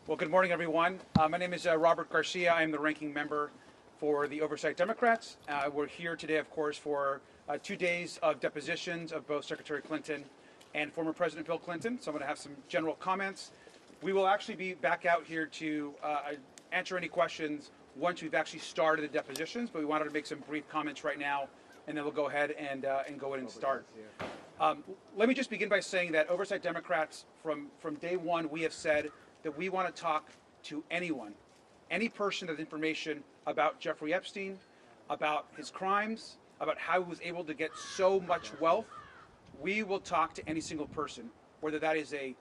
Well, good morning, everyone. My name is Robert Garcia. I am the ranking member for the Oversight Democrats. We're here today, of course, for 2 days of depositions of both Secretary Clinton and former President Bill Clinton. So I'm going to have some general comments. We will actually be back out here to answer any questions once we've actually started the depositions, but we wanted to make some brief comments right now, and then we'll go ahead and go in and start. Let me just begin by saying that Oversight Democrats, from day one, we have said that we want to talk to anyone, any person with information about Jeffrey Epstein, about his crimes, about how he was able to get so much wealth. We will talk to any single person, whether that is a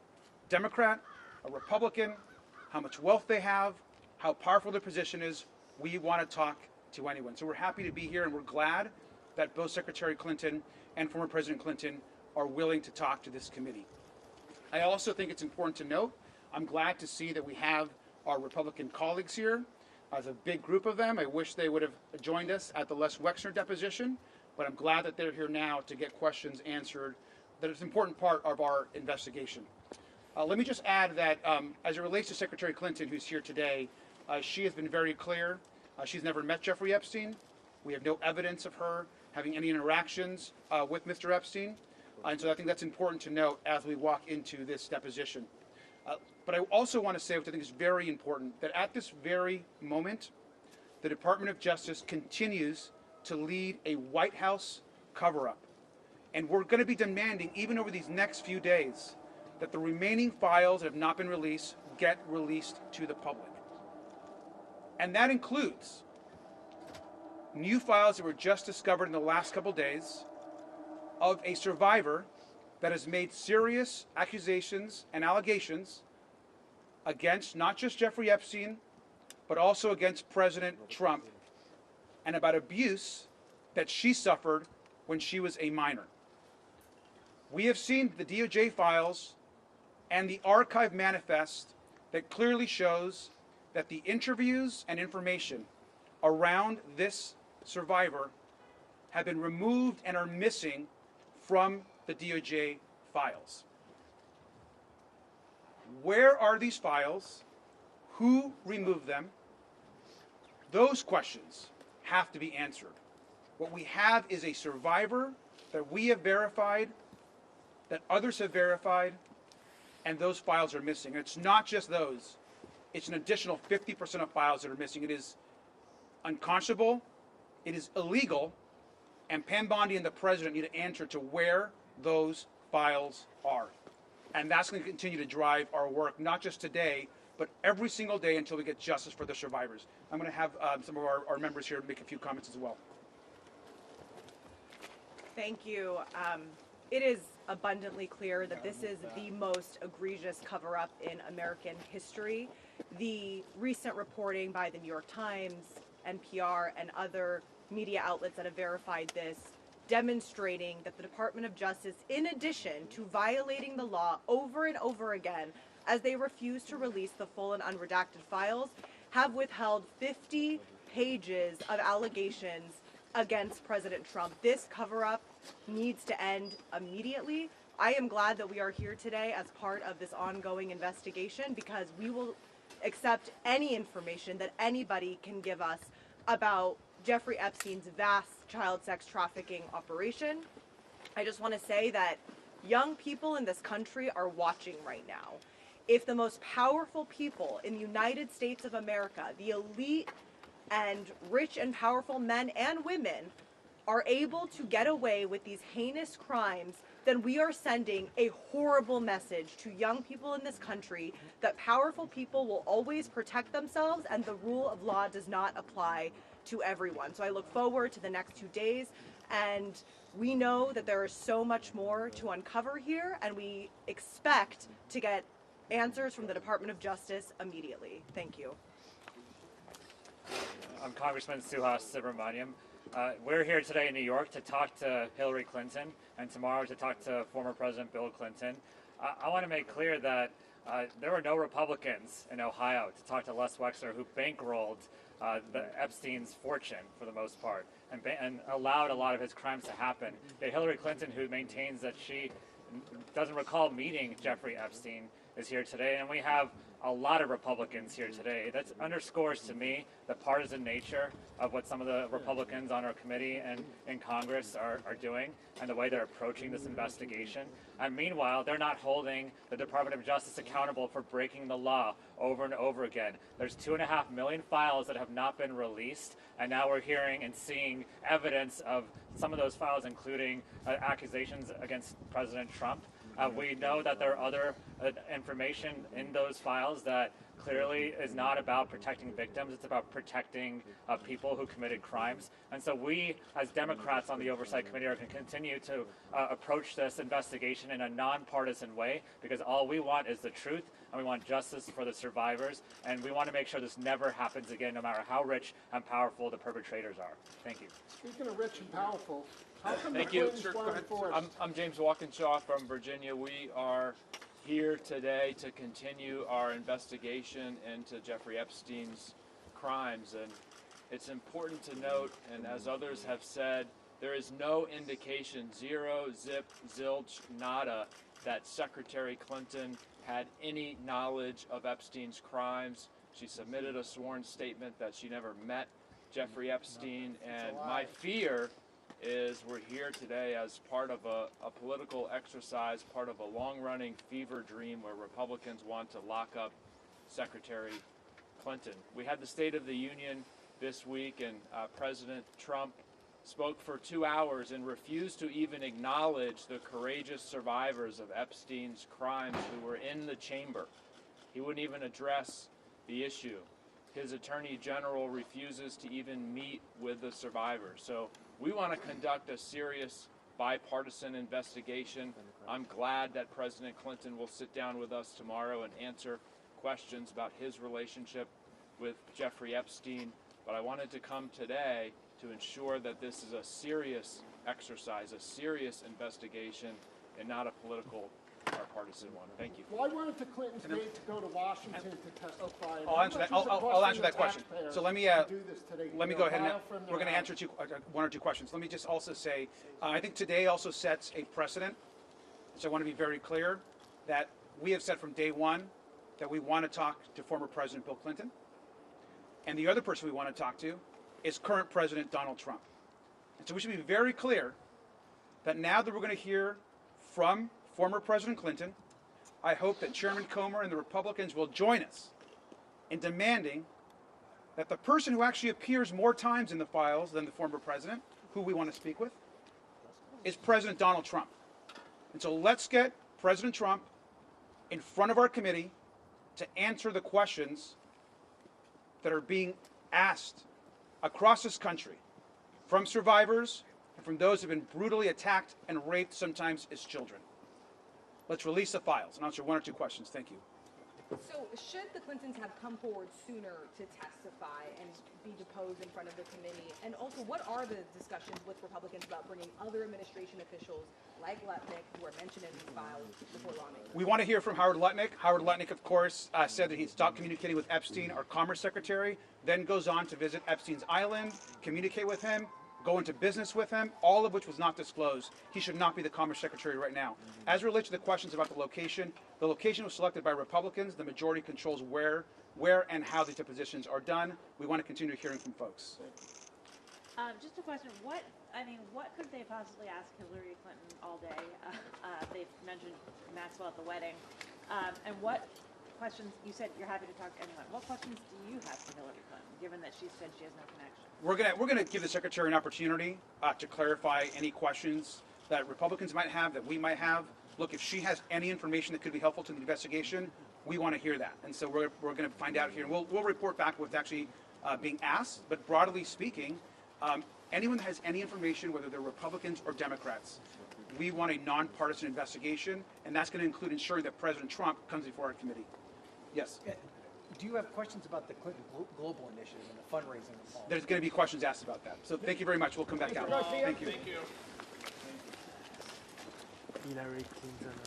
Democrat, a Republican, how much wealth they have, how powerful their position is. We want to talk to anyone. So we're happy to be here, and we're glad that both Secretary Clinton and former President Clinton are willing to talk to this committee. I also think it's important to note, I'm glad to see that we have our Republican colleagues here. As a big group of them, I wish they would have joined us at the Les Wexner deposition, but I'm glad that they're here now to get questions answered. That is an important part of our investigation. Let me just add that as it relates to Secretary Clinton, who's here today, she has been very clear. She's never met Jeffrey Epstein. We have no evidence of her having any interactions with Mr. Epstein. And so I think that's important to note as we walk into this deposition. But I also want to say, which I think is very important, that at this very moment, the Department of Justice continues to lead a White House cover-up. And we're going to be demanding, even over these next few days, that the remaining files that have not been released get released to the public. And that includes new files that were just discovered in the last couple days of a survivor that has made serious accusations and allegations against not just Jeffrey Epstein, but also against President Trump, and about abuse that she suffered when she was a minor. We have seen the DOJ files and the archive manifest that clearly shows that the interviews and information around this survivor have been removed and are missing from the DOJ files. Where are these files? Who removed them? Those questions have to be answered. What we have is a survivor that we have verified, that others have verified, and those files are missing. And it's not just those. It's an additional 50% of files that are missing. It is unconscionable, it is illegal, and Pam Bondi and the President need to answer to where those files are. And that's going to continue to drive our work, not just today, but every single day until we get justice for the survivors. I'm going to have some of our members here make a few comments as well. Thank you. It is abundantly clear that this is the most egregious cover-up in American history. The recent reporting by the New York Times, NPR, and other media outlets that have verified this, demonstrating that the Department of Justice, in addition to violating the law over and over again, as they refuse to release the full and unredacted files, have withheld 50 pages of allegations against President Trump. This cover-up needs to end immediately. I am glad that we are here today as part of this ongoing investigation, because we will accept any information that anybody can give us about Jeffrey Epstein's vast child sex trafficking operation. I just want to say that young people in this country are watching right now. If the most powerful people in the United States of America, the elite and rich and powerful men and women, are able to get away with these heinous crimes, then we are sending a horrible message to young people in this country that powerful people will always protect themselves and the rule of law does not apply to everyone. So I look forward to the next 2 days, and we know that there is so much more to uncover here, and we expect to get answers from the Department of Justice immediately. Thank you. I'm Congressman Suhas Subramaniam. We're here today in New York to talk to Hillary Clinton, and tomorrow to talk to former President Bill Clinton. I want to make clear that there were no Republicans in Ohio to talk to Les Wexner, who bankrolled the Epstein's fortune for the most part and allowed a lot of his crimes to happen. Yet Hillary Clinton, who maintains that she doesn't recall meeting Jeffrey Epstein, is here today, and we have a lot of Republicans here today. That underscores to me the partisan nature of what some of the Republicans on our committee and in Congress are doing and the way they're approaching this investigation. And meanwhile, they're not holding the Department of Justice accountable for breaking the law over and over again. There's 2.5 million files that have not been released, and now we're hearing and seeing evidence of some of those files, including accusations against President Trump. We know that there are other information in those files that clearly is not about protecting victims. It's about protecting people who committed crimes. And so we, as Democrats on the Oversight Committee, are going to continue to approach this investigation in a nonpartisan way, because all we want is the truth, and we want justice for the survivors, and we want to make sure this never happens again, no matter how rich and powerful the perpetrators are. Thank you. Speaking of rich and powerful, how come Thank the you. Clintons weren't enforced? I'm James Walkinshaw from Virginia. We are here today to continue our investigation into Jeffrey Epstein's crimes. And it's important to note, and as others have said, there is no indication, zero, zip, zilch, nada, that Secretary Clinton had any knowledge of Epstein's crimes. She submitted a sworn statement that she never met Jeffrey Epstein, and my fear is we're here today as part of a political exercise, part of a long-running fever dream where Republicans want to lock up Secretary Clinton. We had the State of the Union this week, and President Trump spoke for 2 hours and refused to even acknowledge the courageous survivors of Epstein's crimes who were in the chamber. He wouldn't even address the issue. His Attorney General refuses to even meet with the survivors. So we want to conduct a serious bipartisan investigation. I'm glad that President Clinton will sit down with us tomorrow and answer questions about his relationship with Jeffrey Epstein. But I wanted to come today to ensure that this is a serious exercise, a serious investigation, and not a political or partisan one. Thank you. Why weren't the Clintons made to go to Washington to testify? I'll answer that. I'll answer that question. So let me go ahead and we're going to answer one or two questions. Let me just also say, I think today also sets a precedent. So I want to be very clear that we have said from day one that we want to talk to former President Bill Clinton, and the other person we want to talk to is current President Donald Trump. And so we should be very clear that now that we're going to hear from former President Clinton, I hope that Chairman Comer and the Republicans will join us in demanding that the person who actually appears more times in the files than the former president, who we want to speak with, is President Donald Trump. And so let's get President Trump in front of our committee to answer the questions that are being asked across this country from survivors and from those who have been brutally attacked and raped, sometimes as children. Let's release the files and answer one or two questions. Thank you. So should the Clintons have come forward sooner to testify and be deposed in front of the committee? And also, what are the discussions with Republicans about bringing other administration officials like Lutnick, who are mentioned in these files, before lawmakers? We want to hear from Howard Lutnick. Howard Lutnick, of course, said that he stopped communicating with Epstein, our Commerce Secretary, then goes on to visit Epstein's island, communicate with him, go into business with him, all of which was not disclosed. He should not be the Commerce Secretary right now. As it relates to the questions about the location was selected by Republicans. The majority controls where and how these depositions are done. We want to continue hearing from folks. Just a question. What could they possibly ask Hillary Clinton all day? They've mentioned Maxwell at the wedding. And what questions, you said you're happy to talk to anyone. What questions do you have for Hillary Clinton, given that she said she has no connection? We're gonna give the Secretary an opportunity to clarify any questions that Republicans might have, that we might have. Look, if she has any information that could be helpful to the investigation, we want to hear that. And so we're going to find out here. And we'll report back what's actually being asked. But broadly speaking, anyone that has any information, whether they're Republicans or Democrats, we want a nonpartisan investigation, and that's going to include ensuring that President Trump comes before our committee. Yes? Do you have questions about the Clinton Global Initiative and the fundraising involved? There's going to be questions asked about that. So thank you very much. We'll come back out. Thank you. Hillary Clinton